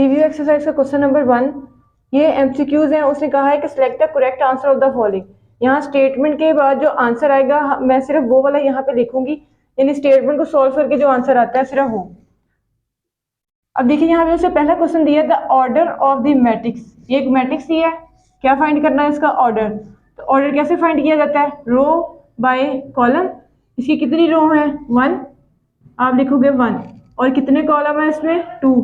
Review exercise का question number 1। ये MCQs हैं। उसने कहा है कि select the correct answer of the following. यहाँ स्टेटमेंट के बाद जो आंसर आएगा मैं सिर्फ वो वाला यहाँ पे लिखूंगी, यानी स्टेटमेंट को सॉल्व करके जो आंसर आता है सिर्फ वो। अब देखिए यहाँ पे उससे पहला क्वेश्चन दिया the order of the matrix. ये एक मैट्रिक्स दिया है, क्या फाइंड करना है इसका ऑर्डर। तो ऑर्डर कैसे फाइंड किया जाता है, रो बाय कॉलम। इसकी कितनी रो है 1, आप लिखोगे 1, और कितने कॉलम है इसमें 2,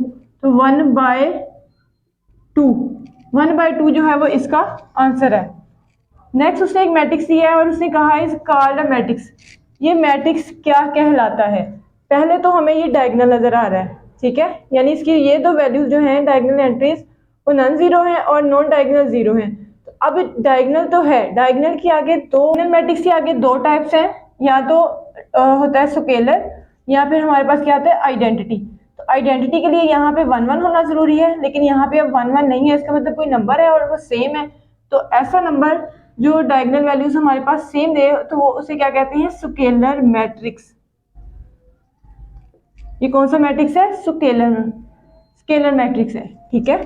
तो 1/2। 1/2 जो है वो इसका आंसर है। नेक्स्ट उसने एक मैट्रिक्स दिया है और उसने कहा है इज कॉल्ड अ मैट्रिक्स। ये मैट्रिक्स क्या कहलाता है। पहले तो हमें ये डायगोनल नजर आ रहा है, ठीक है, यानी इसकी ये दो वैल्यूज जो हैं डायगोनल एंट्रीज वो नॉन जीरो हैं और नॉन डायगोनल जीरो हैं। तो अब डायगोनल तो है, डायगोनल के आगे दो मैट्रिक्स के आगे दो टाइप्स हैं, या तो होता है स्केलर या फिर हमारे पास क्या आता है आइडेंटिटी। तो आइडेंटिटी के लिए यहाँ पे 1 1 होना जरूरी है, लेकिन यहाँ पे अब 1 1 नहीं है, इसका मतलब कोई नंबर है और वो सेम है। तो ऐसा नंबर जो डायगोनल वैल्यूज हमारे पास सेम दे तो वो उसे क्या कहते हैं, स्केलर मैट्रिक्स। ये कौन सा मैट्रिक्स है, स्केलर मैट्रिक्स है, ठीक है।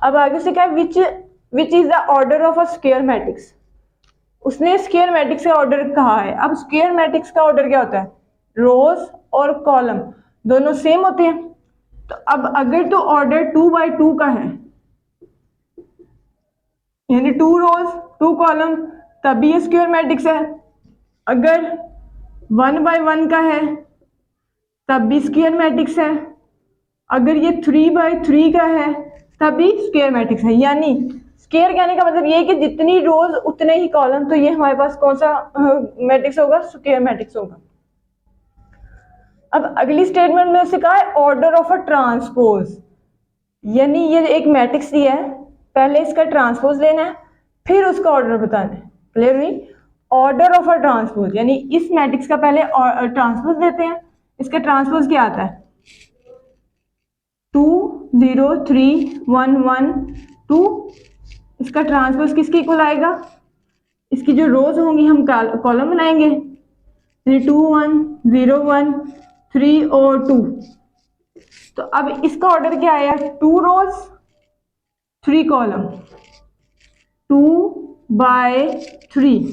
अब आगे से क्या, which is the order of a square matrix. उसने स्क्वायर मैट्रिक्स का ऑर्डर कहा है। अब स्क्वायर मैट्रिक्स का ऑर्डर क्या होता है, रोज और कॉलम दोनों सेम होते हैं। तो अब अगर तो ऑर्डर 2/2 का है, यानी 2 रोज 2 कॉलम, तभी ये स्क्वायर मैट्रिक्स है। अगर 1/1 का है तब भी स्क्वायर मैट्रिक्स है। अगर ये 3/3 का है तब भी स्क्वायर मैट्रिक्स है। यानी स्क्वायर कहने का मतलब ये है कि जितनी रोज उतने ही कॉलम, तो ये हमारे पास कौन सा मैट्रिक्स होगा, स्क्वायर मैट्रिक्स होगा। अब अगली स्टेटमेंट में उससे कहा है ऑर्डर ऑफ अ ट्रांसपोज, यानी ये एक मैट्रिक्स दिया है, पहले इसका ट्रांसपोज लेना है फिर उसका ऑर्डर बताना है। क्लियर हुई, ऑर्डर ऑफ अ ट्रांसपोज, यानी इस मैट्रिक्स का पहले ट्रांसपोज लेते हैं। इसका ट्रांसपोज क्या आता है, 2 0 3 1 1 2। इसका ट्रांसपोज किसके इक्वल आएगा, इसकी जो रोज होंगी हम कॉलम बनाएंगे, 2 1 0 1 3 और 2। तो अब इसका ऑर्डर क्या आया, 2 रोज 3 कॉलम, 2/3।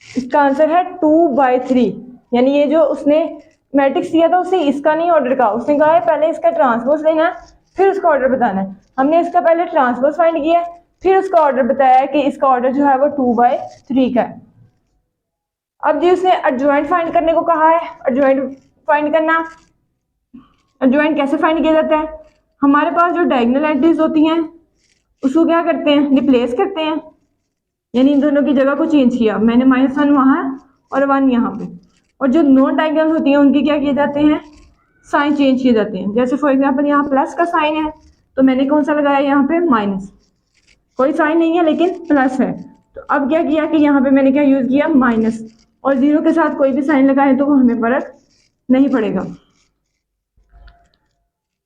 इसका आंसर है 2/3। यानी ये जो उसने मैट्रिक्स दिया था उससे इसका नहीं ऑर्डर का, उसने कहा है पहले इसका ट्रांसपोज लेना है फिर उसका ऑर्डर बताना है। हमने इसका पहले ट्रांसपोज फाइंड किया फिर उसका ऑर्डर बताया है कि इसका ऑर्डर जो है वो 2/3 का है। अब जी उसने एडजॉइंट फाइंड करने को कहा है। एडजॉइंट फाइंड करना, एडजॉइंट कैसे फाइंड किया जाता है, हमारे पास जो डायगोनल एंट्रीज होती हैं उसको क्या करते हैं, रिप्लेस करते हैं, यानी इन दोनों की जगह को चेंज किया। मैंने -1 वहाँ और 1 यहाँ पे, और जो नॉन डायगोनल होती हैं उनके क्या किए जाते हैं, साइन चेंज किए जाते हैं। जैसे फॉर एग्जांपल यहाँ प्लस का साइन है तो मैंने कौन सा लगाया यहाँ पे माइनस, कोई साइन नहीं है लेकिन प्लस है। तो अब क्या किया कि यहाँ पे मैंने क्या यूज किया माइनस, और जीरो के साथ कोई भी साइन लगाए तो वो हमें फर्क नहीं पड़ेगा।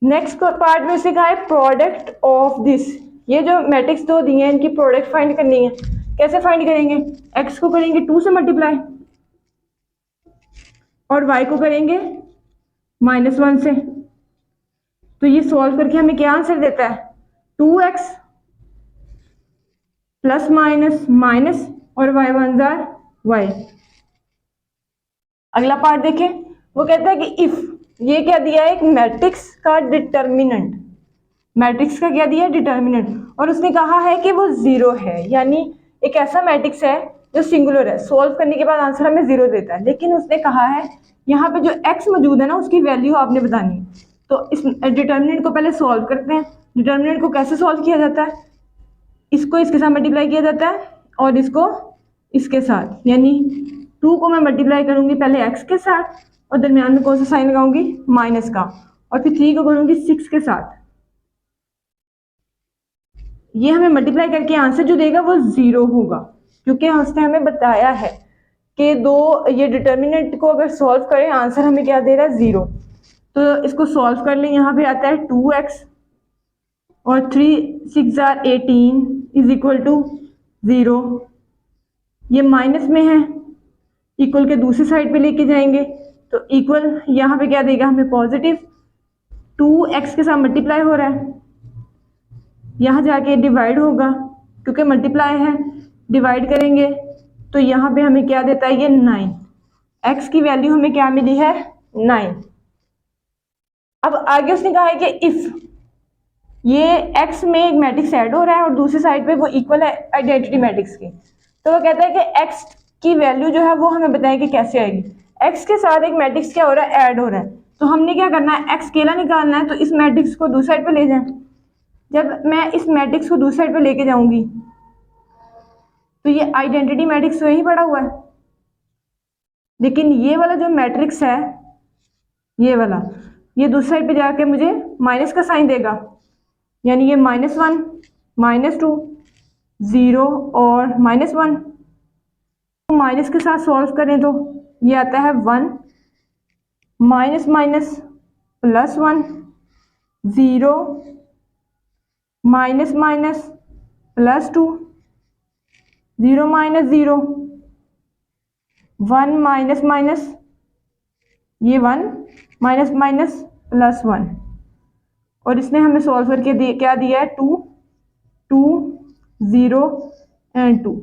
नेक्स्ट पार्ट में सिखा है प्रोडक्ट ऑफ दिस। ये जो मैट्रिक्स दो दिए हैं इनकी प्रोडक्ट फाइंड करनी है। कैसे फाइंड करेंगे, x को करेंगे 2 से मल्टीप्लाई और y को करेंगे -1 से। तो ये सॉल्व करके हमें क्या आंसर देता है, 2x प्लस माइनस माइनस और y 1 जार y। अगला पार्ट देखें, वो कहता है कि इफ, ये क्या दिया है, एक मैट्रिक्स का डिटर्मिनेंट। मैट्रिक्स का क्या दिया है, डिटर्मिनेंट, और उसने कहा है कि वो 0 है, यानी एक ऐसा मैट्रिक्स है जो सिंगुलर है, सॉल्व करने के बाद आंसर हमें 0 देता है। लेकिन उसने कहा है यहाँ पे जो x मौजूद है ना उसकी वैल्यू आपने बतानी है। तो इस डिटर्मिनेंट को पहले सॉल्व करते हैं। डिटर्मिनेंट को कैसे सॉल्व किया जाता है, इसको इसके साथ मल्टीप्लाई किया जाता है और इसको इसके साथ, यानी 2 को मैं मल्टीप्लाई करूंगी पहले x के साथ और दरमियान में कौन सा साइन लगाऊंगी, माइनस का, और फिर 3 को करूंगी 6 के साथ। ये हमें मल्टीप्लाई करके आंसर जो देगा वो 0 होगा, क्योंकि उसने हमें बताया है कि ये डिटर्मिनेंट को अगर सॉल्व करें आंसर हमें क्या दे रहा है, 0। तो इसको सॉल्व कर लें, यहाँ पे आता है 2x और 3 6 जार 18 इज इक्वल टू 0। ये माइनस में है, इक्वल के दूसरी साइड पे लेके जाएंगे तो इक्वल यहाँ पे क्या देगा हमें पॉजिटिव, 2x के साथ मल्टीप्लाई हो रहा है यहाँ जाके डिवाइड होगा क्योंकि मल्टीप्लाई है, डिवाइड करेंगे तो यहाँ पे हमें क्या देता है ये 9। x की वैल्यू हमें क्या मिली है 9। अब आगे उसने कहा है कि इफ ये x में एक मैट्रिक्स ऐड हो रहा है और दूसरी साइड पे वो इक्वल है आइडेंटिटी मैट्रिक्स की, तो वो कहता है कि x की वैल्यू जो है वो हमें बताएं कि कैसे आएगी। x के साथ एक मैट्रिक्स क्या हो रहा है ऐड हो रहा है, तो हमने क्या करना है x अकेला निकालना है, तो इस मैट्रिक्स को दूसरी साइड पे ले जाएं। जब मैं इस मैट्रिक्स को दूसरी साइड पे लेके जाऊंगी तो ये आइडेंटिटी मैट्रिक्स तो यही पड़ा हुआ है, लेकिन ये वाला जो मैट्रिक्स है ये वाला, ये दूसरी साइड पे जाके मुझे माइनस का साइन देगा, यानी ये -1 -2 0 और -1। माइनस के साथ सॉल्व करें तो ये आता है 1 minus minus +1 0 minus minus +2 0 minus 0 1 minus minus ये 1 माइनस माइनस +1, और इसने हमें सॉल्व करके क्या दिया है 2 2 0 एंड 2।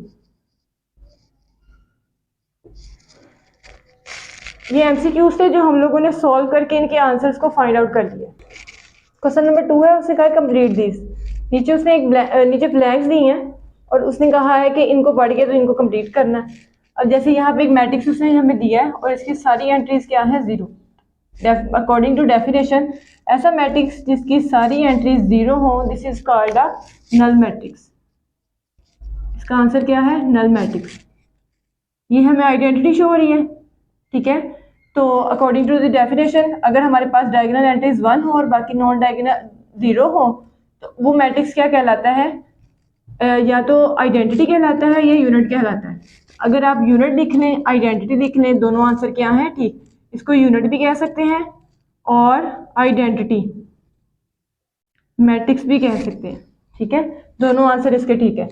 ये एमसीक्यू से जो हम लोगों ने सॉल्व करके इनके आंसर्स को फाइंड आउट कर लिया। क्वेश्चन नंबर 2 है, उसने कहा कंप्लीट दिस। नीचे उसने नीचे ब्लैंक्स दी हैं और उसने कहा है कि इनको पढ़ के तो इनको कंप्लीट करना है। अब जैसे यहाँ पे एक मैट्रिक्स उसने हमें दिया है और इसकी सारी एंट्रीज क्या है 0। अकॉर्डिंग टू डेफिनेशन ऐसा मैट्रिक्स जिसकी सारी एंट्रीज 0 हो, this is called a null matrix. इसका आंसर क्या है नल मैट्रिक्स। ये हमें आइडेंटिटी शो हो रही है, ठीक है। तो अकॉर्डिंग टू द डेफिनेशन अगर हमारे पास डायगोनल एंट्रीज 1 हो और बाकी नॉन डायगोनल 0 हो तो वो मैट्रिक्स क्या कहलाता है, या तो आइडेंटिटी कहलाता है या यूनिट कहलाता है। अगर आप यूनिट लिख लें आइडेंटिटी लिख लें, दोनों आंसर क्या हैं ठीक। इसको यूनिट भी कह सकते हैं और आइडेंटिटी मैट्रिक्स भी कह सकते हैं, ठीक है। दोनों आंसर इसके ठीक है।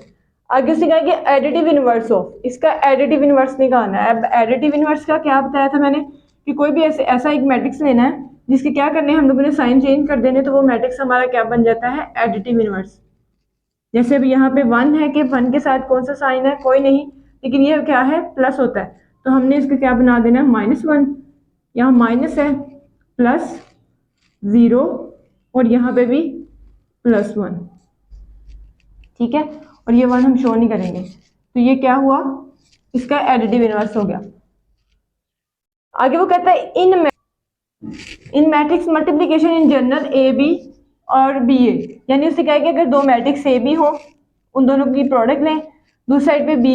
आगे उसने कहा कि एडिटिव इनवर्स ऑफ, इसका एडिटिव इनवर्स निकालना है। अब एडिटिव इनवर्स का क्या बताया था मैंने कि कोई भी ऐसा एक मैट्रिक्स लेना है जिसके क्या करने हैं हम लोगों ने साइन चेंज कर देने, तो वो मैट्रिक्स हमारा क्या बन जाता है एडिटिव इनवर्स। जैसे अभी यहाँ पे 1 है कि 1 के साथ कौन सा साइन है कोई नहीं, लेकिन ये क्या है प्लस होता है, तो हमने इसको क्या बना देना है -1। यहाँ माइनस है +0 और यहाँ पे भी +1, ठीक है। और ये 1 हम शो नहीं करेंगे, तो ये क्या हुआ इसका एडिटिव इनवर्स हो गया। आगे वो कहता है in matrix multiplication in general A B और बी ए, यानी उससे कहा कि अगर दो मैट्रिक्स ए बी हो उन दोनों की प्रोडक्ट लें, दूसरी साइड पे बी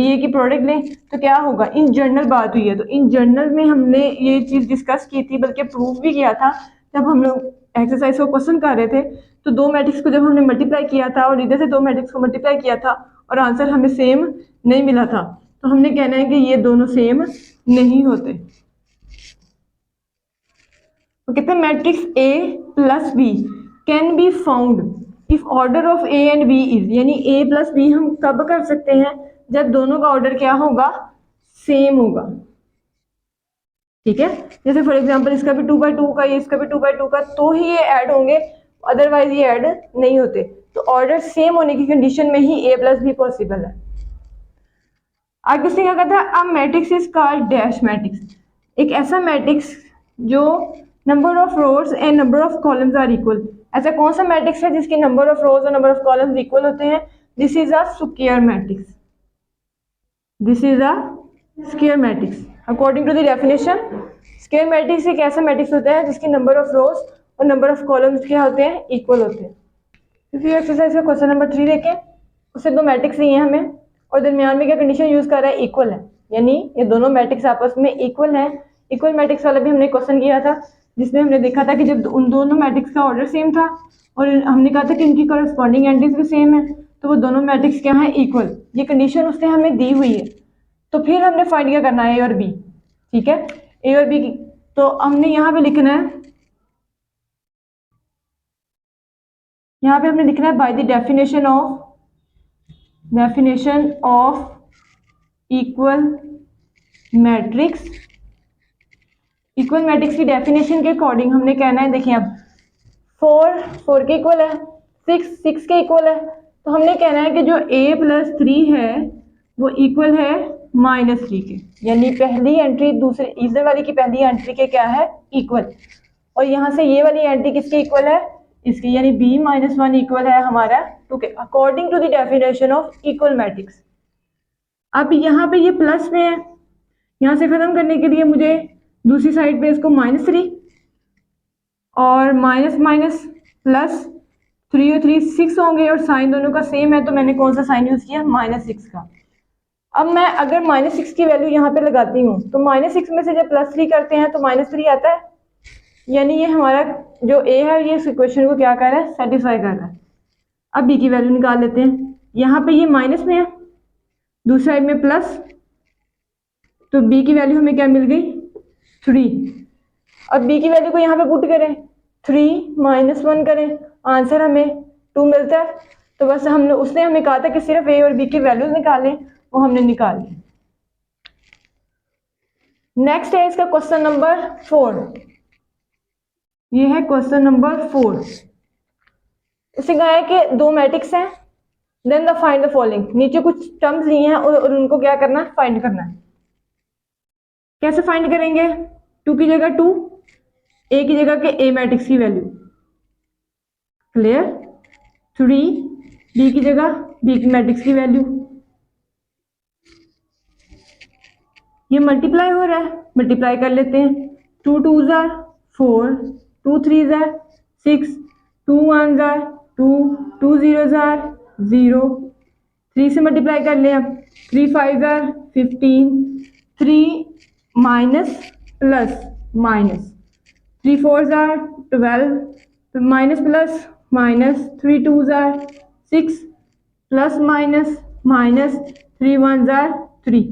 ए की प्रोडक्ट लें, तो क्या होगा। इन जनरल बात हुई है, तो इन जनरल में हमने ये चीज़ डिस्कस की थी, बल्कि प्रूफ भी किया था जब हम लोग एक्सरसाइज को क्वेश्चन कर रहे थे। तो दो मैट्रिक्स को जब हमने मल्टीप्लाई किया था और इधर से दो मैट्रिक्स को मल्टीप्लाई किया था और आंसर हमें सेम नहीं मिला था, तो हमने कहना है कि ये दोनों सेम नहीं होते। तो कहते हैं matrix A plus B can be found if order of A and B is, यानी A प्लस B हम कब कर सकते हैं जब दोनों का ऑर्डर क्या होगा सेम होगा, ठीक है। जैसे फॉर एग्जांपल इसका भी 2/2 का, इसका भी 2/2 का, तो ही ये ऐड होंगे, अदरवाइज ये ऐड नहीं होते। तो ऑर्डर सेम होने की कंडीशन में ही A प्लस B पॉसिबल है। आगे उसने क्या कहा था, a matrix is called dash matrix, एक ऐसा मैट्रिक्स जो number of rows and number of columns are equal. ऐसा कौन सा मैट्रिक्स है जिसके नंबर ऑफ रोज और नंबर ऑफ कॉलम्स इक्वल होते हैं। This is a square matrix, this is a square matrix. According to the definition square matrix एक ऐसा मैट्रिक्स होता है जिसके नंबर ऑफ रोज और नंबर ऑफ कॉलम्स क्या होते हैं इक्वल होते हैं। इसी एक्सरसाइज का क्वेश्चन नंबर 3 देखें, उससे दो मैट्रिक्स लिए हैं हमें और दरमियान में क्या कंडीशन यूज कर रहा है इक्वल है, यानी ये दोनों मैट्रिक्स आपस में इक्वल है। इक्वल मैट्रिक्स वाला भी हमने क्वेश्चन किया था जिसमें हमने देखा था कि जब उन दोनों मैट्रिक्स का ऑर्डर सेम था और हमने कहा था कि इनकी कॉरेस्पॉन्डिंग एंट्रीज भी सेम है, तो वो दोनों मैट्रिक्स क्या है इक्वल। ये कंडीशन उसने हमें दी हुई है, तो फिर हमने फाइंड क्या करना है ए और बी, ठीक है। ए और बी तो हमने यहाँ पे लिखना है, यहाँ पे हमने लिखना है by the definition of equal matrix. Equal matrix की डेफिनेशन के अकॉर्डिंग हमने कहना है, देखिए अब 4 के इक्वल है, 6 के इक्वल है, तो हमने कहना है कि जो a+3 है वो इक्वल है -3 के, यानी पहली एंट्री दूसरे इधर वाली की पहली एंट्री के क्या है, इक्वल। और यहाँ से ये वाली एंट्री किसके इक्वल है, इसकी, यानी b-1 इक्वल है हमारा 2 के, according to the definition of equal matrix. अब यहाँ पे ये प्लस में है, यहाँ से खत्म करने के लिए मुझे दूसरी साइड पे इसको -3 और माइनस माइनस प्लस 3 और 3 6 होंगे, और साइन दोनों का सेम है, तो मैंने कौन सा साइन यूज किया, -6 का। अब मैं अगर -6 की वैल्यू यहाँ पे लगाती हूँ तो -6 में से जब +3 करते हैं तो -3 आता है, यानी ये हमारा जो a है ये इस इक्वेशन को क्या कर रहा है, सेटिस्फाई कर रहा है। अब b की वैल्यू निकाल लेते हैं, यहाँ पे ये माइनस में है, दूसरी साइड में प्लस, तो b की वैल्यू हमें क्या मिल गई, 3। अब b की वैल्यू को यहाँ पे पुट करें, 3 - 1 करें, आंसर हमें 2 मिलता है। तो बस हमने उसने हमें कहा था कि सिर्फ a और b की वैल्यूज निकालें, वो हमने निकाल ली। नेक्स्ट है इसका क्वेश्चन नंबर 4। ये है क्वेश्चन नंबर 4। इसे कहा है कि दो मैट्रिक्स हैं, then the find the following, नीचे कुछ टर्म्स लिए हैं और उनको क्या करना है, फाइंड करना है। कैसे फाइंड करेंगे, 2 की जगह 2, a की जगह के a मैट्रिक्स की वैल्यू, क्लियर। 3 b की जगह b की मैट्रिक्स की वैल्यू, ये मल्टीप्लाई हो रहा है, मल्टीप्लाई कर लेते हैं, 2 2s are 4, 2 3s are 6, 2 1s are 2, 2 0s are 0, 3 से मल्टीप्लाई कर लें अब, 3 5s are 15, 3 minus plus minus, 3 4s are 12, तो minus plus minus, 3 2s are 6, plus minus minus, 3 1s are 3।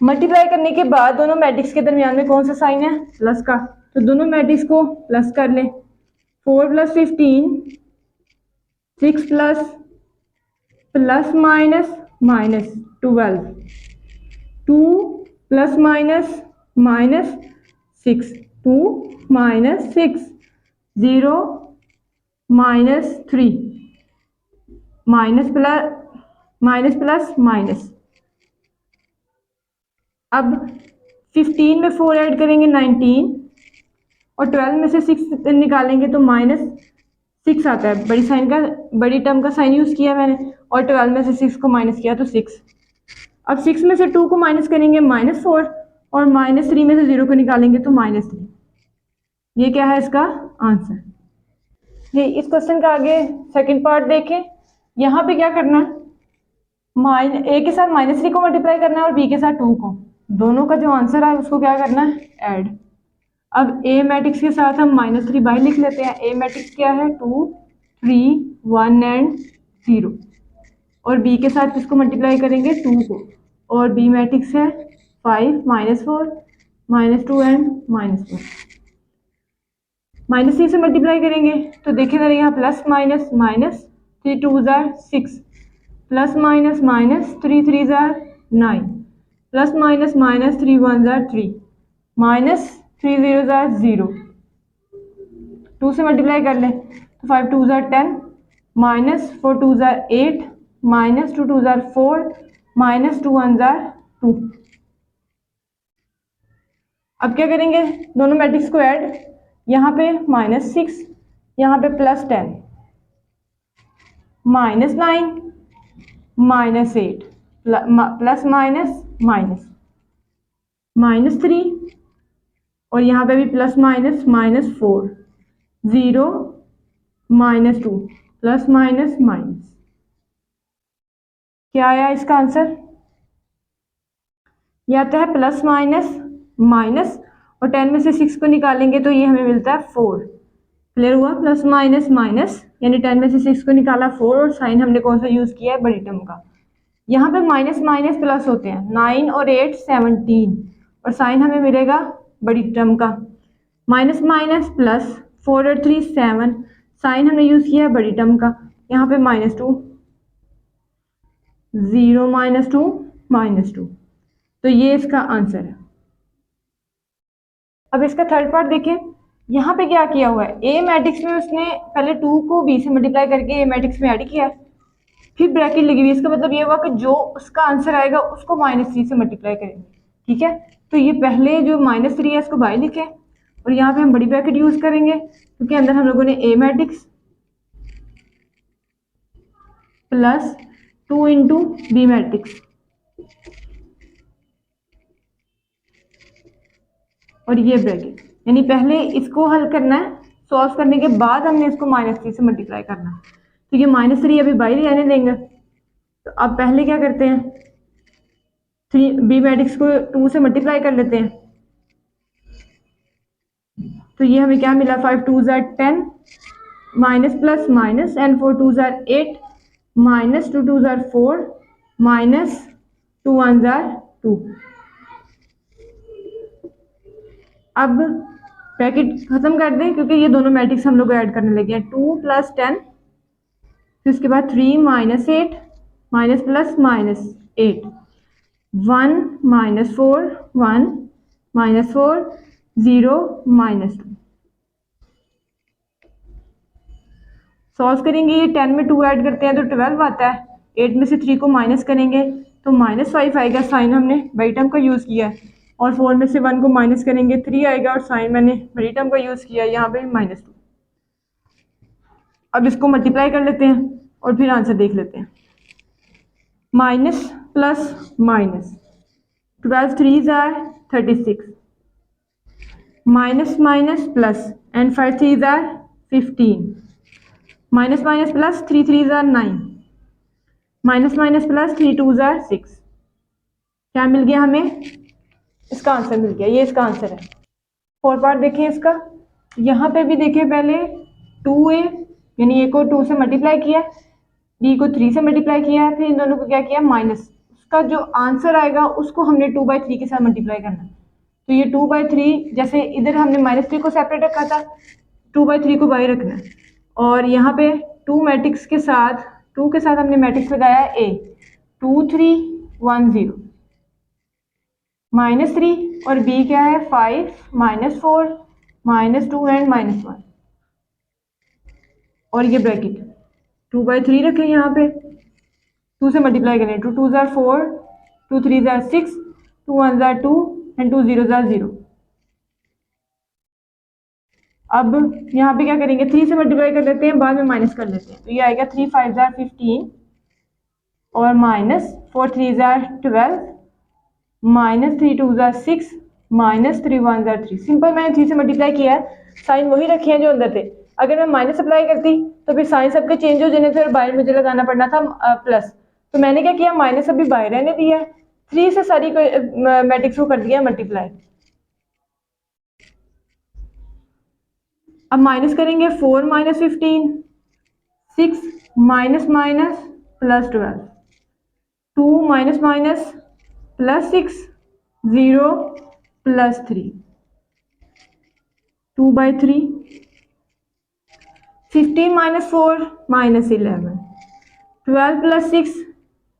Multiply करने के बाद दोनों मैट्रिक्स के दरमियान में कौन सा साइन है, प्लस का, तो दोनों मैट्रिक्स को प्लस कर लें, 4 + 15, 6 plus plus minus minus 12, 2 plus minus minus 6, 2 - 6, 0 -3, minus plus minus. अब 15 में 4 ऐड करेंगे 19, और 12 में से 6 निकालेंगे तो -6 आता है, बड़ी टर्म का साइन यूज किया मैंने, और 12 में से 6 को माइनस किया तो 6। अब 6 में से 2 को माइनस करेंगे -4, और -3 में से 0 को निकालेंगे तो -3। ये क्या है इसका आंसर। ये इस क्वेश्चन का आगे सेकंड पार्ट देखें, यहाँ पे क्या करना है, a के साथ -3 को मल्टीप्लाई करना है और b के साथ 2 को, दोनों का जो आंसर है उसको क्या करना है, ऐड। अब a मैट्रिक्स के साथ हम -3 बाहर लिख लेते हैं, a मैट्रिक्स क्या है, 2 3 1 एंड 0, और b के साथ इसको मल्टीप्लाई करेंगे 2 को, और b मैट्रिक्स है 5 -4 -2 एंड -1। -3 से मल्टीप्लाई करेंगे तो देखें जरा यहाँ plus minus minus, 3 2s are 6, plus minus minus, 3 3s are 9, plus minus minus, 3 1s are 3, minus 3 0s are 0, 2 से मल्टीप्लाई कर लें तो 5 2s are 10, minus 4 2s are 8, minus 2 2s are 4, minus 2 1s are 2। अब क्या करेंगे, दोनों मैट्रिक्स को add, यहाँ पे -6, यहाँ पे +10, -9 -8, प्लस माइनस माइनस, -3, और यहाँ पे भी plus minus -4, 0 -2, plus minus minus. क्या आया इसका आंसर, ये आता है प्लस माइनस माइनस, और 10 में से 6 को निकालेंगे तो ये हमें मिलता है 4। क्लियर हुआ, प्लस माइनस माइनस, यानी 10 में से 6 को निकाला 4, और साइन हमने कौन सा यूज किया है, बड़ी टर्म का। यहाँ पे माइनस माइनस प्लस होते हैं, 9 और 8 17, और साइन हमें मिलेगा बड़ी टर्म का, माइनस माइनस प्लस, 4 और 3 7, साइन हमने यूज किया है बड़ी टर्म का, यहाँ पे -2, 0 -2 -2, तो ये इसका आंसर है। अब इसका थर्ड पार्ट देखें, यहाँ पे क्या किया हुआ है, ए मैट्रिक्स में उसने पहले 2 को बी से मल्टीप्लाई करके ए मैट्रिक्स में ऐड किया है, फिर ब्रैकेट लगी हुई है। इसका मतलब ये हुआ कि जो उसका आंसर आएगा उसको -3 से मल्टीप्लाई करेंगे। ठीक है, तो ये पहले जो -3 है इसको बाय लिखें और यहाँ पे हम बड़ी ब्रैकेट यूज करेंगे क्योंकि अंदर हम लोगों ने A matrix plus 2 into B matrix और ये ब्रैकेट, यानी पहले इसको हल करना है, सॉल्व करने के बाद हमने इसको -3 से मल्टीप्लाई करना है। तो ये -3 अभी बाहर ही रहने देंगे। तो अब पहले क्या करते हैं, 3 बी मैट्रिक्स को 2 से मल्टीप्लाई कर लेते हैं। तो ये हमें क्या मिला, 5 2 ज़ार 10 माइनस प्लस माइनस एंड 4 2 ज़ार 8 माइनस 2 2 ज़ार 4 माइनस 2 1 ज़ार 2। अब ब्रैकेट खत्म कर दें क्योंकि ये दोनों मैट्रिक्स हम लोग ऐड करने लगे हैं। 2 प्लस 10, फिर उसके बाद 3 minus 8 minus plus minus 8 1 minus 4 1 minus 4 0 minus 2। Solve करेंगे, ये 10 में 2 ऐड करते हैं तो 12 आता है। 8 में से 3 को माइनस करेंगे तो -5 आएगा, साइन हमने बड़ी टर्म का यूज़ किया है। और 4 में से 1 को माइनस करेंगे 3 आएगा और साइन मैंने बड़ी टर्म का यूज़ किया है, यहाँ पे -2। अब इसको मल्टीप्लाई कर लेते हैं और फिर आंसर देख लेते हैं। माइनस प्लस माइनस 12 3 ज़ार 36 माइनस माइनस प्लस एंड 5 3 ज़ार 15 माइनस माइनस प्लस 3 3 ज़ार 9 माइनस माइनस प्लस 3 2 ज़ार 6। क्या मिल गया हमें, इसका आंसर मिल गया, ये इसका आंसर है। 4 पार्ट देखें इसका, यहाँ पे भी देखें, पहले 2a यानी a को 2 से मल्टीप्लाई किया, b को 3 से मल्टीप्लाई किया है, फिर इन दोनों को क्या किया माइनस, उसका जो आंसर आएगा उसको हमने 2/3 के साथ मल्टीप्लाई करना है। तो ये 2/3, जैसे इधर हमने -3 को सेपरेट रखा था, 2/3 को बाहर रखना है। और यहाँ पे 2 मैट्रिक्स के साथ, 2 के साथ हमने मैट्रिक्स लगाया है a 2 3 1 0 -3 और b क्या है 5 -4 -2 एंड -1 और ये ब्रैकेट 2/3 रखें, यहाँ पे 2 से मल्टीप्लाई करें, 2 2 ज़ार 4 2 3 ज़ार 6 2 1 ज़ार 2 एंड 2 0 ज़ार 0। अब यहाँ पे क्या करेंगे, 3 से मल्टीप्लाई कर लेते हैं, बाद में माइनस कर लेते हैं। तो ये आएगा 3 5 ज़ार 15 और माइनस 4 3 ज़ार 12 माइनस 3 2 ज़ार 6 माइनस 3 1 ज़ार 3। सिंपल मैंने 3 से मल्टीप्लाई किया है, साइन वही रखे हैं जो अंदर थे। अगर मैं माइनस अप्लाई करती तो फिर साइन सबके चेंज हो जाने थे और बाहर मुझे लगाना पड़ना था प्लस। तो मैंने क्या किया, माइनस अभी बाहर रहने दिया है, 3 से सारी मैट्रिक्स को कर दिया मल्टीप्लाई। अब माइनस करेंगे, 4 minus 15 6 minus minus plus 12 2 minus minus plus 6 0 plus 3 2/3 15 minus 4 minus 11 12 plus 6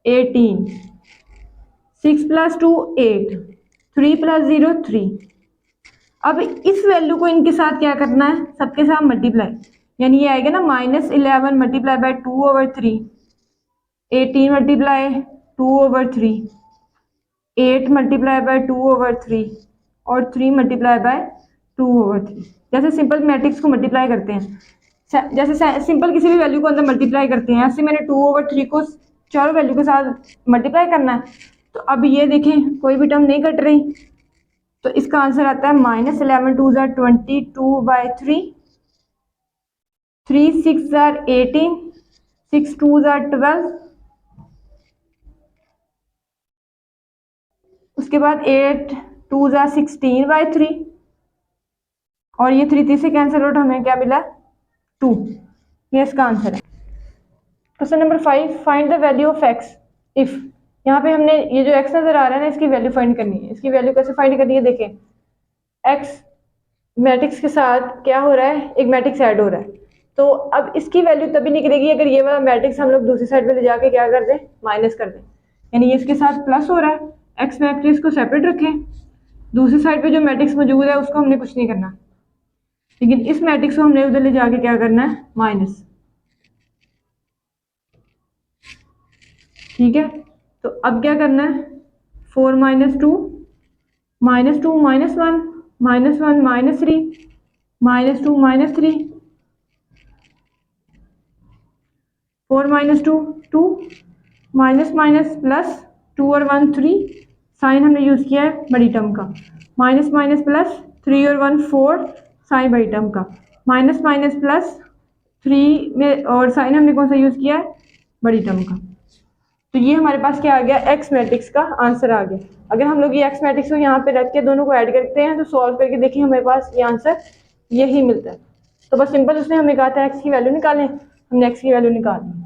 18 6 plus 2 8 3 plus 0 3। अब इस वैल्यू को इनके साथ क्या करना है, सबके साथ मल्टीप्लाई, यानी ये आएगा ना -11 multiply by 2/3 18 multiply 2/3 8 multiply by 2/3 और 3 मल्टीप्लाई बाय 2/3। जैसे सिंपल मैट्रिक्स को मल्टीप्लाई करते हैं, जैसे सिंपल किसी भी वैल्यू को अंदर मल्टीप्लाई करते हैं, ऐसे मैंने 2/3 को चारों वैल्यू के साथ मल्टीप्लाई करना है। तो अब ये देखें कोई भी टर्म नहीं कट रही, तो इसका आंसर आता है -11 2 ज़ार 22/3 3 6 ज़ार 18 6 2 ज़ार 12 उसके बाद 8 2 ज़ार 16/3 और ये 3 से कैंसिल आउट, हमें क्या मिला 2। ये इसका आंसर है। Question number 5, find the value of x if. यहाँ पे हमने ये जो x नजर आ रहा है ना, इसकी वैल्यू फाइंड करनी है। इसकी वैल्यू कैसे फाइंड करनी है, देखें x मैट्रिक्स के साथ क्या हो रहा है, एक मैट्रिक्स ऐड हो रहा है, तो अब इसकी वैल्यू तभी निकलेगी अगर ये वाला मैट्रिक्स हम लोग दूसरी साइड पे ले जाके क्या कर दें, माइनस कर दें। यानी ये इसके साथ प्लस हो रहा है, x मैट्रिक्स को सेपरेट रखें, दूसरी साइड पे जो मैट्रिक्स मौजूद है उसको हमने कुछ नहीं करना। लेकिन इस मैट्रिक्स को हमने उधर ले जाके क्या करना है, माइनस। ठीक है, तो अब क्या करना है, 4 minus two minus two minus one minus three minus two minus three, 4 minus two two minus minus plus, 2 और 1 3, साइन हमने यूज़ किया है बड़ी टर्म का, माइनस माइनस प्लस 3 और 1 4, साइन बड़ी टर्म का, माइनस माइनस प्लस 3 में, और साइन हमने कौन सा यूज़ किया है, बड़ी टर्म का। तो ये हमारे पास क्या आ गया, एक्स मैट्रिक्स का आंसर आ गया। अगर हम लोग ये एक्स मैट्रिक्स को यहाँ पे रख के दोनों को ऐड करते हैं तो सॉल्व करके देखिए हमारे पास ये आंसर यही मिलता है। तो बस सिंपल उसने हमें कहा था एक्स की वैल्यू निकालें, हमने एक्स की वैल्यू निकाल दी।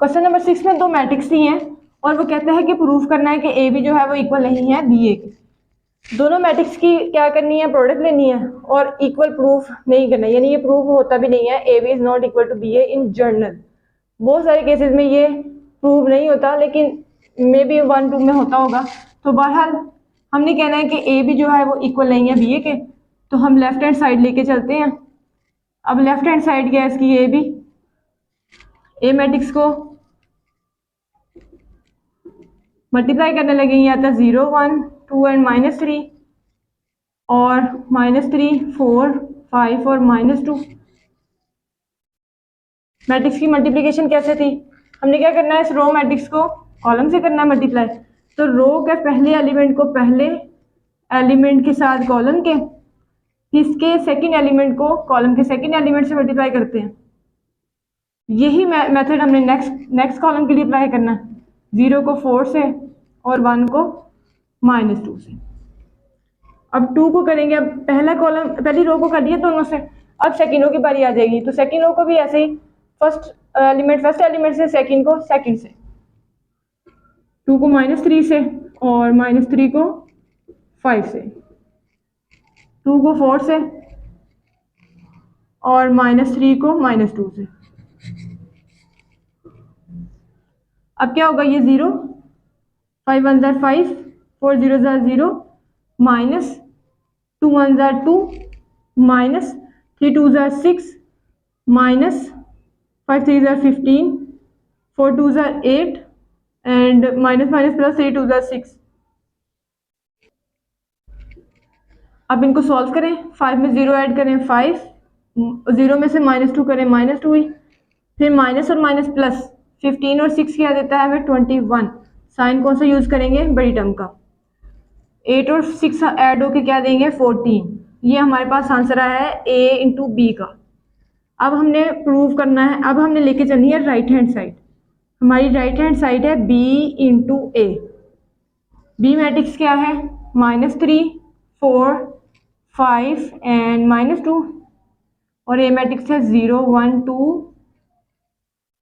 क्वेश्चन नंबर 6 में दो मैट्रिक्स दी हैं और वो कहता है कि प्रूव करना है कि ए बी जो है वो इक्वल नहीं है बी ए के। दोनों मैट्रिक्स की क्या करनी है, प्रोडक्ट लेनी है और इक्वल प्रूफ नहीं करना है, यानी ये प्रूफ होता भी नहीं है A B is not equal to B A in general. बहुत सारे केसेस में ये प्रूव नहीं होता, लेकिन मे बी 1 2 में होता होगा। तो बहरहाल हमने कहना है कि ए बी जो है वो इक्वल नहीं है बी ए के, तो हम लेफ्ट हैंड साइड लेके चलते हैं। अब लेफ्ट हैंड साइड क्या है इसकी, ए बी, ए मैट्रिक्स को मल्टीप्लाई करने लगेंगे, आता 0 1 2 एंड माइनस 3 और माइनस 3 4 5 और माइनस 2। मैट्रिक्स की मल्टीप्लिकेशन कैसे थी, हमने क्या करना है, इस रो मैट्रिक्स को कॉलम से करना है मल्टीप्लाई। तो रो के पहले एलिमेंट को पहले एलिमेंट के साथ कॉलम के, इसके सेकंड एलिमेंट को कॉलम के सेकंड एलिमेंट से मल्टीप्लाई करते हैं। यही मेथड हमने नेक्स्ट कॉलम के लिए अप्लाई करना है, 0 को 4 से और 1 को माइनस 2 से। अब 2 को करेंगे, अब पहला कॉलम पहली रो को कर दिया दोनों से, अब सेकंड रो की बारी आ जाएगी। तो सेकंड रो को भी ऐसे ही फर्स्ट एलिमेंट से, सेकंड को सेकंड से, 2 को माइनस 3 से और माइनस 3 को 5 से, 2 को 4 से और माइनस 3 को माइनस 2 से। अब क्या होगा, ये 0 5 1 jar 5 4 0 jar 0 minus 2 1 jar 2 minus 3 2 jar 6 minus 5 3 jar 15 4 2 jar 8 and minus minus plus 3 2 jar 6। अब इनको सॉल्व करें, 5 में 0 ऐड करें 5, 0 में से माइनस 2 करें माइनस 2 ही, फिर माइनस और माइनस प्लस 15 और 6 क्या देता है हमें 21। साइन कौन सा यूज़ करेंगे, बड़ी टर्म का। 8 और 6 ऐड होके क्या देंगे 14। ये हमारे पास आंसर आया है ए इंटू बी का। अब हमने प्रूव करना है, अब हमने लेके चलनी है राइट हैंड साइड। हमारी राइट हैंड साइड है बी इंटू ए। बी मैट्रिक्स क्या है, -3 4 5 एंड -2, और ए मैट्रिक्स है 0 1 2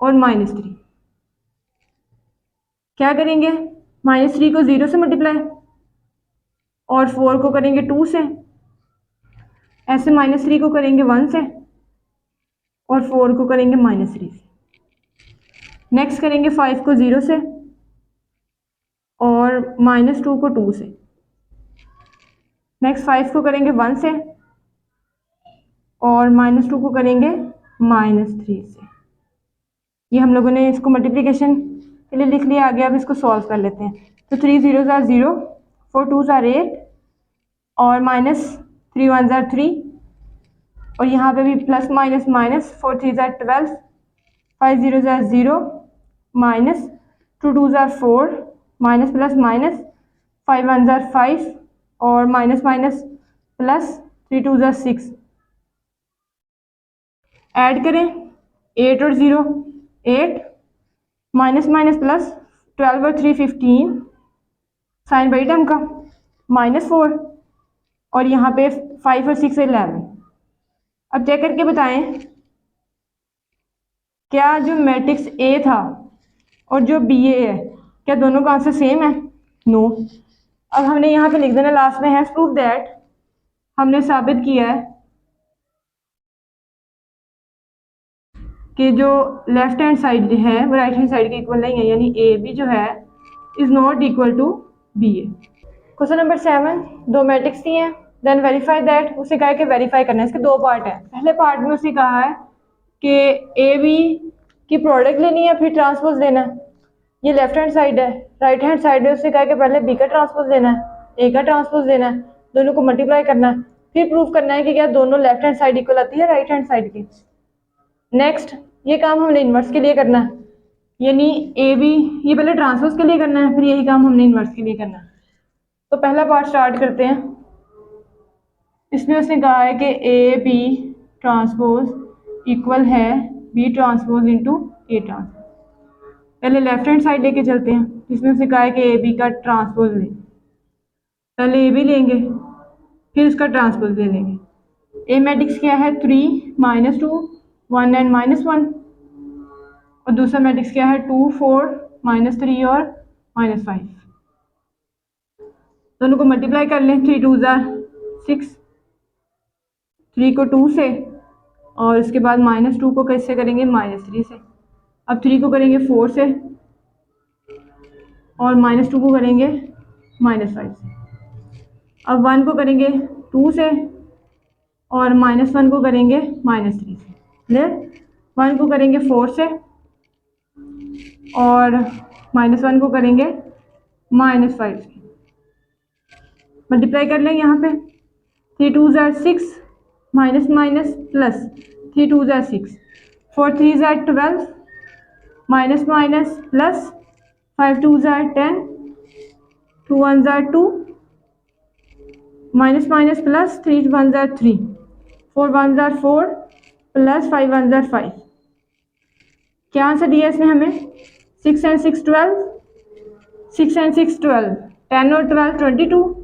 और -3। क्या करेंगे, -3 को 0 से मल्टीप्लाई और 4 को करेंगे 2 से, ऐसे -3 को करेंगे 1 से और 4 को करेंगे -3 से। नेक्स्ट करेंगे 5 को 0 से और -2 को 2 से। नेक्स्ट 5 को करेंगे 1 से और -2 को करेंगे -3 से। ये हम लोगों ने इसको मल्टीप्लिकेशन के लिए लिख लिया। आगे अब इसको सॉल्व कर लेते हैं। तो 3 0 जार 0 4 2 जार 8 और -3 1 जार 3 और यहाँ पे भी plus minus minus, 4 3 jar 12 5 0 jar 0 minus 2 2 jar 4 minus plus minus 5 1 jar 5 और minus minus plus 3 2 jar 6। Add करें 8 और 0 8 माइनस माइनस प्लस 12 और 3 15, साइन बड़ी टर्म का -4 और यहाँ पे 5 और 6 11। अब चेक करके बताएं क्या जो मैट्रिक्स ए था और जो बी ए है क्या दोनों का आंसर सेम है, नो। अब हमने यहाँ पे लिख देना लास्ट में, हैज प्रूव दैट, हमने साबित किया है कि जो लेफ्ट हैंड साइड है वो राइट हैंड साइड के इक्वल नहीं है, यानी ए बी जो है is not equal to B A. Question number 7, दो मैट्रिक्स दिए हैं, देन वेरीफाई दैट, उसे कहा है कि वेरीफाई करना है। इसके दो पार्ट है। पहले पार्ट में उसे कहा है कि ए बी की प्रोडक्ट लेनी है फिर ट्रांसपोज लेना है। ये लेफ्ट हैंड साइड है। राइट हैंड साइड में उसे कहा है कि पहले बी का ट्रांसपोज लेना है, ए का ट्रांसपोज लेना है, दोनों को मल्टीप्लाई करना है, फिर प्रूव करना है कि क्या दोनों लेफ्ट हैंड साइड इक्वल आती है राइट हैंड साइड की। नेक्स्ट ये काम हमने इन्वर्स के लिए करना है, यानी ए बी ये पहले ट्रांसपोज के लिए करना है, फिर यही काम हमने इन्वर्स के लिए करना है। तो पहला पार्ट स्टार्ट करते हैं। इसमें उसने कहा है कि ए बी ट्रांसपोज इक्वल है B transpose into A transpose. पहले लेफ्ट हैंड साइड लेके चलते हैं, जिसमें उसने कहा है कि ए बी का ट्रांसपोज लें। पहले ए बी लेंगे फिर उसका ट्रांसपोज ले लेंगे। ए मैट्रिक्स क्या है 3 -2 1 एंड -1, और दूसरा मैट्रिक्स क्या है 2 4 -3 और -5। दोनों को मल्टीप्लाई कर लें। 3 2 6, 3 को 2 से और उसके बाद -2 को कैसे करेंगे -3 से। अब 3 को करेंगे 4 से और -2 को करेंगे -5 से। अब 1 को करेंगे 2 से और -1 को करेंगे -3 से। क्लियर? 1 को करेंगे 4 से और -1 को करेंगे -5 से। मल्टीप्लाई कर लें यहाँ पे। 3 2 6 minus minus plus, 3 2 6, 4 3 12, minus minus plus, 5 2 10, 2 1 2, minus minus plus, 3 1 3, 4 1 4 plus 5 1 5। क्या आंसर दिया इसमें हमें? 6 एंड 6 12, 6 एंड 6 12, 10 और 12 22,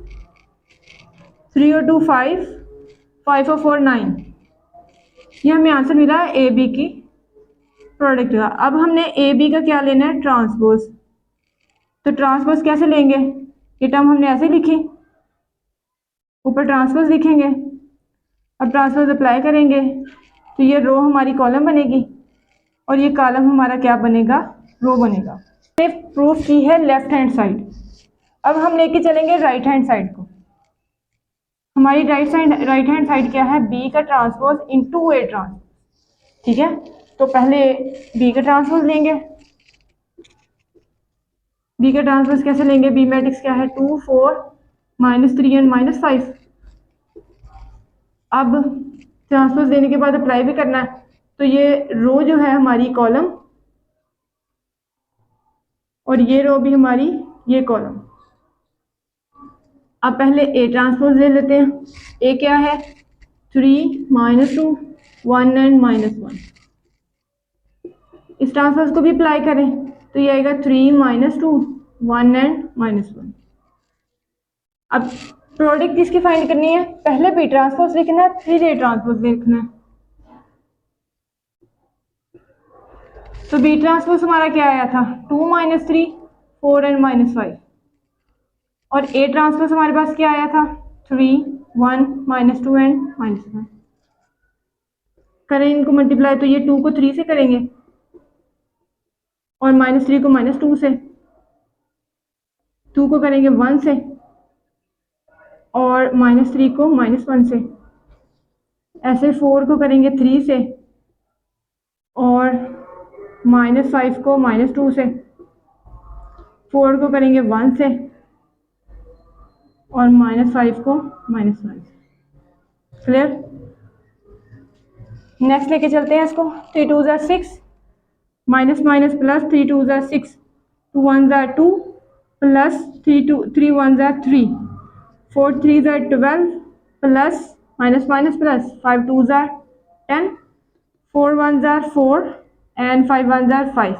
3 और 2 5, 5 और 4 9। ये हमें आंसर मिला है ए बी की प्रोडक्ट का। अब हमने ए बी का क्या लेना है? ट्रांसपोज। तो ट्रांसपोज कैसे लेंगे? ये टर्म हमने ऐसे लिखी, ऊपर ट्रांसपोज लिखेंगे। अब ट्रांसपोज अप्लाई करेंगे तो ये रो हमारी कॉलम बनेगी और ये कॉलम हमारा क्या बनेगा? रो बनेगा। प्रूफ की है लेफ्ट हैंड साइड। अब हम लेके चलेंगे राइट हैंड साइड को। हमारी राइट हैंड साइड क्या है? बी का ट्रांसपोज इनटू ए ट्रांसपोज। ठीक है, तो पहले बी का ट्रांसपोज लेंगे। बी का ट्रांसपोज कैसे लेंगे? बी मैट्रिक्स क्या है? 2 4 -3 एंड -5। अब ट्रांसपोज लेने के बाद अप्लाई भी करना है, तो ये रो जो है हमारी कॉलम और ये रो भी हमारी ये कॉलम। अब पहले ए ट्रांसपोज ले लेते हैं। ए क्या है? 3 -2 1 एंड -1। इस ट्रांसपोज को भी अप्लाई करें तो ये आएगा 3 -2 1 एंड -1। अब प्रोडक्ट किसकी फाइंड करनी है? पहले बी ट्रांसपोज लिखना है फिर ए ट्रांसपोज लिखना है। तो बी ट्रांसपोज हमारा क्या आया था? 2 -3 4 एंड -5। और ए ट्रांसपोज हमारे पास क्या आया था? 3 1 -2 एंड -1। करें इनको मल्टीप्लाई तो ये 2 को 3 से करेंगे और -3 को -2 से, 2 को करेंगे 1 से और -3 को -1 से। ऐसे 4 को करेंगे 3 से और -5 को -2 से, 4 को करेंगे 1 से और -5 को -1 से। क्लियर? नेक्स्ट लेके चलते हैं इसको। 3 2 6, minus minus plus, 3 2 6, 2 1 2 plus 3 1 3, 4 3 12 plus minus minus plus, 5 2 10, 4 1 4 and 5 1 5।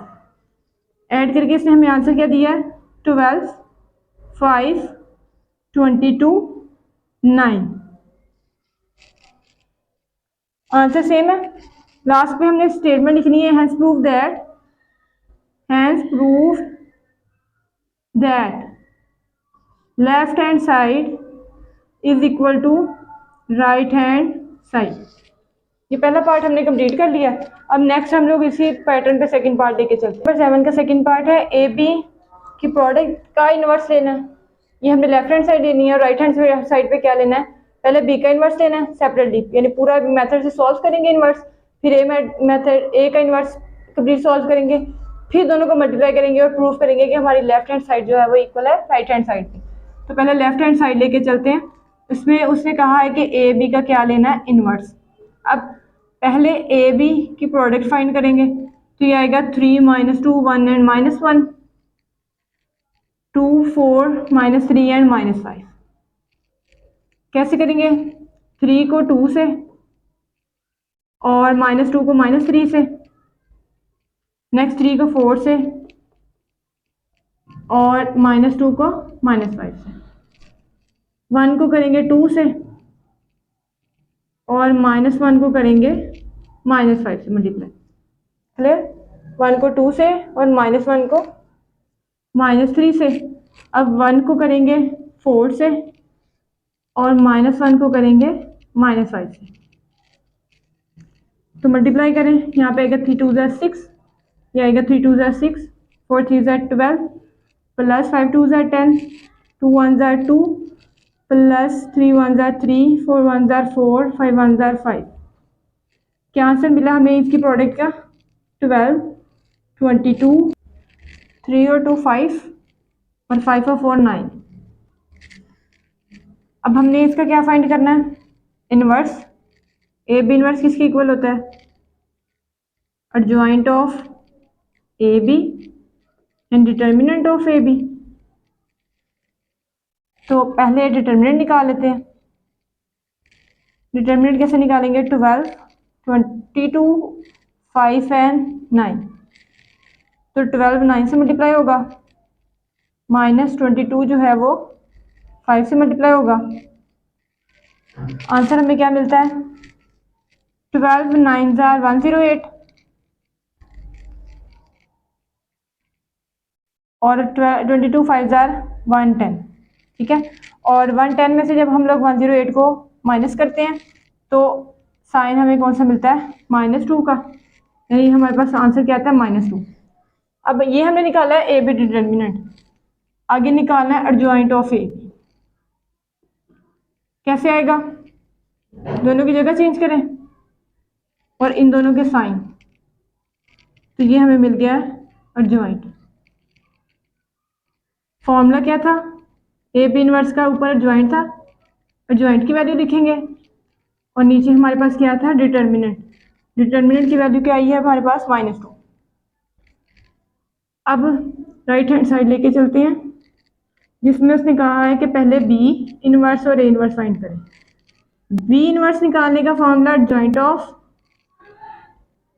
Add करके इसने हमें आंसर क्या दिया है? 12 5 22 9। आंसर सेम है। लास्ट में हमने स्टेटमेंट लिखनी है, hence prove that left hand side is equal to right hand side. ये पहला पार्ट हमने कंप्लीट कर लिया। अब नेक्स्ट हम लोग इसी पैटर्न पे सेकंड पार्ट लेके चलते हैं। नंबर 7 का सेकंड पार्ट है ए बी की प्रोडक्ट का इन्वर्स लेना है। ये हमने लेफ्ट हैंड साइड लेनी है और राइट हैंड साइड पे क्या लेना है? पहले बी का इन्वर्स लेना है सेपरेटली, यानी पूरा मेथड से सॉल्व करेंगे इन्वर्स, फिर मेथड ए का इन्वर्स कंप्लीट सॉल्व करेंगे, फिर दोनों को मल्टीप्लाई करेंगे और प्रूव करेंगे कि हमारी लेफ्ट हैंड साइड जो है वो इक्वल है राइट हैंड साइड की। तो पहले लेफ्ट हैंड साइड लेके चलते हैं। उसमें उसने कहा है कि ए बी का क्या लेना है, इन्वर्स। अब पहले ए बी की प्रोडक्ट फाइंड करेंगे, तो ये आएगा 3 - 2 1 एंड -1, 2 4 -3 एंड -5। कैसे करेंगे, 3 को 2 से और -2 को -3 से, नेक्स्ट 3 को 4 से और -2 को -5 से, 1 को करेंगे 2 से और -1 को करेंगे -5 से मल्टीप्लाई। क्लियर, 1 को 2 से और -1 को -3 से। अब 1 को करेंगे 4 से और -1 को करेंगे -5 से। तो मल्टीप्लाई करें, यहाँ पे आएगा 3 2 ज़ा 6, ये आएगा 3 2 ज़ा 6, 4 3 ज़ा 12 प्लस 5 2 ज़ा 10, 2 1 ज़ा 2 प्लस 3 1 ज़ा 3, 4 1 ज़ा 4, 5 1 ज़ा 5। क्या आंसर मिला हमें इसकी प्रोडक्ट का, 12 22, 3 और 2 5 और 5 और 4 9। अब हमने इसका क्या फाइंड करना है, इन्वर्स। ए बी इन्वर्स किसके इक्वल होता है, adjoint of A B and determinant of A B. तो पहले डिटर्मिनेंट निकाल लेते हैं। डिटर्मिनेंट कैसे निकालेंगे, 12 22 5 एंड 9। तो 12 9 से मल्टीप्लाई होगा, -22 जो है वो 5 से मल्टीप्लाई होगा। आंसर हमें क्या मिलता है, 12 9 ज़ा 108 और 22 5 ज़ा 110। ठीक है, और 110 में से जब हम लोग 108 को माइनस करते हैं तो साइन हमें कौन सा मिलता है, -2 का, यानी हमारे पास आंसर क्या आता है, -2। अब ये हमने निकाला है ए बी डिटर्मिनेंट, आगे निकालना है एडजॉइंट ऑफ ए बी। कैसे आएगा, दोनों की जगह चेंज करें और इन दोनों के साइन, तो ये हमें मिल गया एडजॉइंट। फॉर्मूला क्या था, ए बी इनवर्स का ऊपर एडजॉइंट था, एडजॉइंट की वैल्यू लिखेंगे और नीचे हमारे पास क्या था, डिटर्मिनेंट। डिटर्मिनेंट की वैल्यू क्या आई है हमारे पास, -2। अब राइट हैंड साइड लेके चलते हैं, जिसमें उसने कहा है कि पहले बी इनवर्स और ए इनवर्स फाइंड करें। बी इनवर्स निकालने का formula adjoint of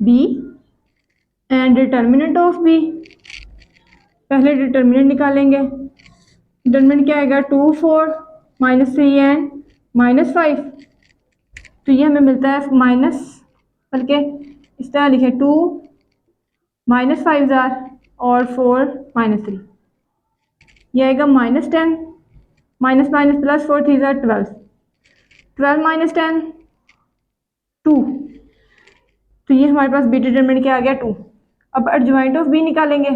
B and determinant of B. पहले डिटर्मिनेंट निकालेंगे, डिटर्मिनेंट क्या आएगा, 2 4 -3 एंड -5। तो ये हमें मिलता है माइनस, बल्कि इस तरह लिखे 2 -5 ज़ार और 4 -3, ये आएगा -10, माइनस माइनस प्लस 4 3 ज़ार 12, 12 - 10 2। तो ये हमारे पास बी डिटरमिनेंट क्या आ गया, 2। अब एडजॉइंट ऑफ बी निकालेंगे,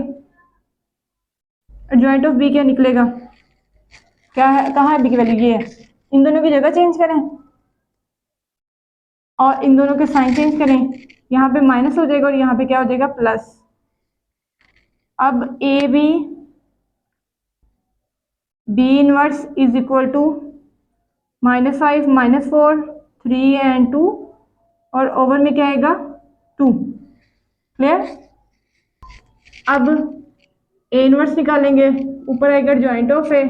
एडजॉइंट ऑफ बी क्या निकलेगा, क्या है, कहाँ है बी की वैल्यू, ये है। इन दोनों की जगह चेंज करें और इन दोनों के साइन चेंज करें, यहाँ पे माइनस हो जाएगा और यहाँ पे क्या हो जाएगा, प्लस। अब A B B inverse is equal to -5 -4 3 and 2 और ओवर में क्या आएगा, 2। क्लियर। अब ए इनवर्स निकालेंगे, ऊपर आएगा joint of A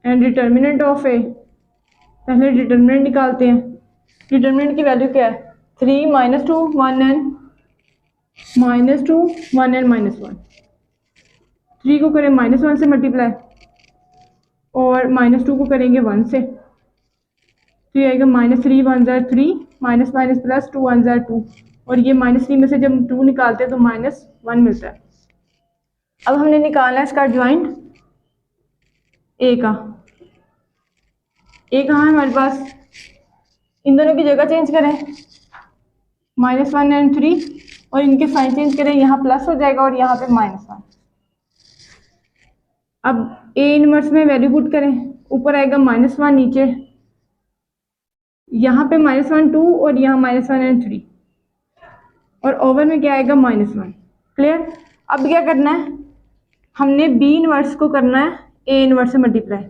and determinant of A. पहले डिटर्मिनेंट निकालते हैं, डिटर्मिनेंट की वैल्यू क्या है, 3 -2 1 एंड -2 1 एंड -1। 3 को करें -1 से मल्टीप्लाई और -2 को करेंगे 1 से, तो ये आएगा -3 1 ज़ार 3, माइनस माइनस प्लस 2 1 ज़ार 2, और ये -3 में से जब 2 निकालते हैं तो -1 मिलता है। अब हमने निकालना है इसका ज्वाइंट ए का। ए कहाँ है हमारे पास, इन दोनों की जगह चेंज करें, -1 एंड 3, और इनके साइन चेंज करें, यहाँ प्लस हो जाएगा और यहाँ पे -1। अब ए इनवर्स में वैल्यू पुट करें, ऊपर आएगा -1, नीचे यहाँ पे -1 2 और यहाँ -1 एंड 3 और ओवर में क्या आएगा -1। क्लियर। अब क्या करना है, हमने बी इनवर्स को करना है ए इनवर्स से मल्टीप्लाई।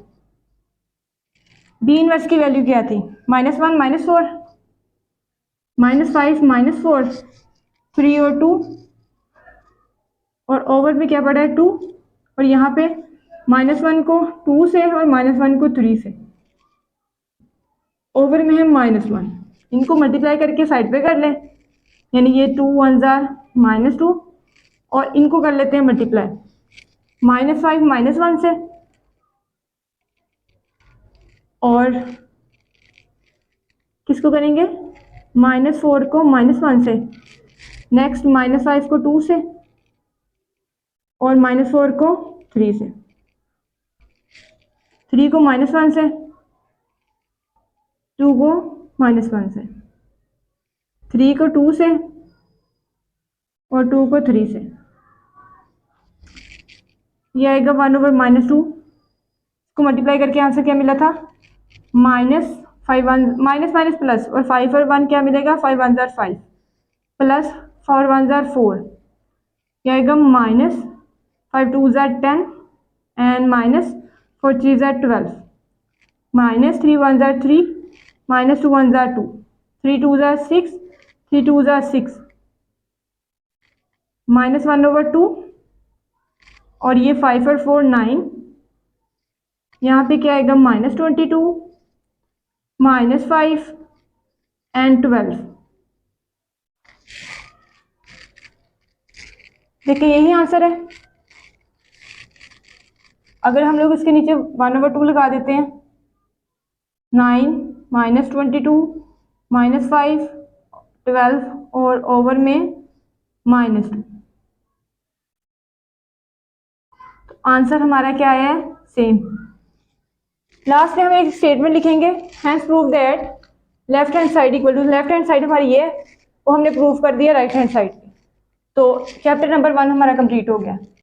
बी इनवर्स की वैल्यू क्या थी, -1 -4 -5 -4 3 और 2 और ओवर में क्या पड़ा है 2 और यहाँ पे -1 को 2 से और -1 को 3 से, ओवर में है -1। इनको मल्टीप्लाई करके साइड पे कर लें, यानी ये 2 1 जार -2 और इनको कर लेते हैं मल्टीप्लाई -5 -1 से और किसको करेंगे -4 को -1 से, नेक्स्ट -5 को 2 से और -4 को 3 से, 3 को -1 से, 2 को -1 से, 3 को 2 से और 2 को 3 से, ये आएगा 1/-2 को मल्टीप्लाई करके आंसर क्या मिला था -5 माइनस माइनस प्लस और 5 और 1 क्या मिलेगा 5 1 जार 5 प्लस 4 1 जार 4, क्या आएगा -5 2 jar 10 and -4 3 jar 12 -3 1 jar 3 -2 1 jar 2 3 2 jar 6 3 2 jar 6 -1/2 और ये 5 और 4 9, यहाँ पे क्या आएगा -22 -5 एंड 12। देखिए यही आंसर है। अगर हम लोग इसके नीचे 1/2 लगा देते हैं, 9 -22 -5 12 और ओवर में -2, तो आंसर हमारा क्या आया है सेम। लास्ट में हम एक स्टेटमेंट लिखेंगे, hence prove that left hand side equal to, left hand side हमारी ये वो हमने प्रूव कर दिया राइट हैंड साइड पे। तो चैप्टर नंबर 1 हमारा कंप्लीट हो गया।